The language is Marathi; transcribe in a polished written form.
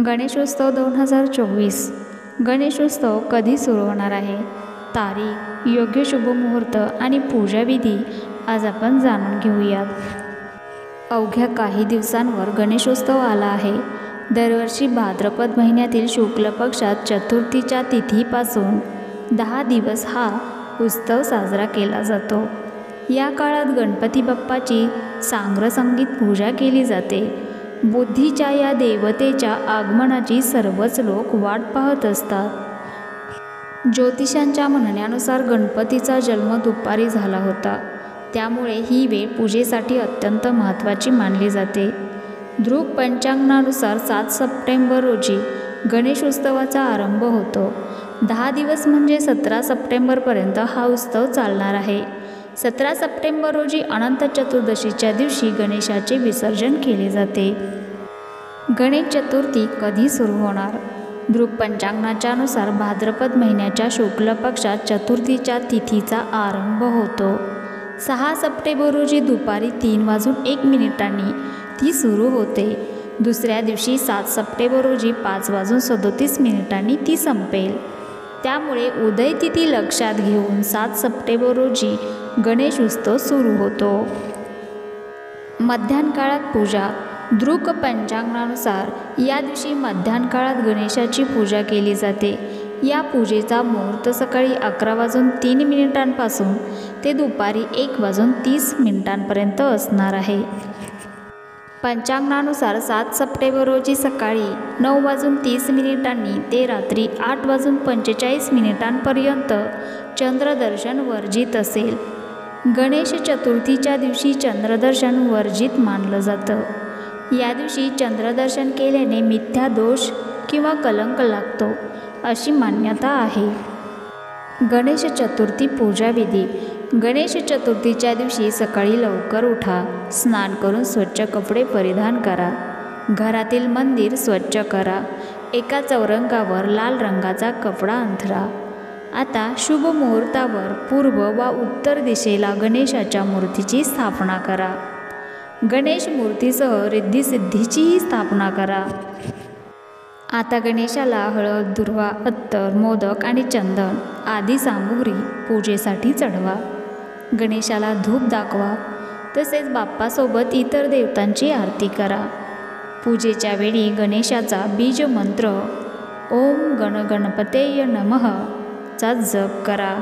गणेशोत्सव 2024 गणेशोत्सव कधी सुरू होणार आहे? तारीख, योग्य शुभमुहूर्त आणि पूजाविधी आज आपण जाणून घेऊयात. अवघ्या काही दिवसांवर गणेशोत्सव आला आहे. दरवर्षी भाद्रपद महिन्यातील शुक्ल पक्षात चतुर्थीच्या तिथीपासून 10 दिवस हा उत्सव साजरा केला जातो. या काळात गणपती बाप्पाची सांग्रसंगीत पूजा केली जाते. बुद्धीच्या या देवतेच्या आगमनाची सर्वच लोक वाट पाहत असतात. ज्योतिषांच्या म्हणण्यानुसार गणपतीचा जन्म दुपारी झाला होता, त्यामुळे ही वेळ पूजेसाठी अत्यंत महत्त्वाची मानली जाते. दृक पंचांगानुसार 7 सप्टेंबर रोजी गणेशोत्सवाचा आरंभ होतो. 10 दिवस म्हणजे 17 सप्टेंबरपर्यंत हा उत्सव चालणार आहे. 17 सप्टेंबर रोजी अनंत चतुर्दशीच्या दिवशी गणेशाचे विसर्जन केले जाते. गणेश चतुर्थी कधी सुरू होणार? दृक पंचांगाच्या नुसार भाद्रपद महिन्याच्या शुक्ल पक्षात चतुर्थीच्या तिथीचा आरंभ होतो. 6 सप्टेंबर रोजी दुपारी 3:01 ती सुरू होते. दुसऱ्या दिवशी 7 सप्टेंबर रोजी 5:37 ती संपेल. त्यामुळे उदय तिथी लक्षात घेऊन 7 सप्टेंबर रोजी गणेश उत्सव सुरू होतो. मध्याह्न काळात पूजा. दृक पंचांगानुसार या दिवशी मध्याह्न काळात गणेशाची पूजा केली जाते. या पूजेचा मुहूर्त सकाळी 11:03 पासून ते दुपारी 1:30 पर्यंत असणार आहे. पंचांगानुसार 7 सप्टेंबर रोजी सकाळी 9:30 ते रात्री 8:45 पर्यंत चंद्रदर्शन वर्जित असेल. गणेश चतुर्थीच्या दिवशी चंद्रदर्शन वर्जित मानलं जातं. या दिवशी चंद्रदर्शन केल्याने मिथ्या दोष किंवा कलंक लागतो, अशी मान्यता आहे. गणेश चतुर्थी पूजाविधी. गणेश चतुर्थीच्या दिवशी सकाळी लवकर उठा, स्नान करून स्वच्छ कपडे परिधान करा. घरातील मंदिर स्वच्छ करा. एका चौरंगावर लाल रंगाचा कपडा अंथरा. आता शुभ मुहूर्तावर पूर्व वा उत्तर दिशेला गणेशाच्या मूर्तीची स्थापना करा. गणेश मूर्तीसह रिद्धिसिद्धीचीही स्थापना करा. आता गणेशाला हळद, दुर्वा, अत्तर, मोदक आणि चंदन आदी सामुग्री पूजेसाठी चढवा. गणेशाला धूप दाखवा. तसेच बाप्पासोबत इतर देवतांची आरती करा. पूजेच्या वेळी गणेशाचा बीज मंत्र ओम गण गणपतेय नमः चा जप करा.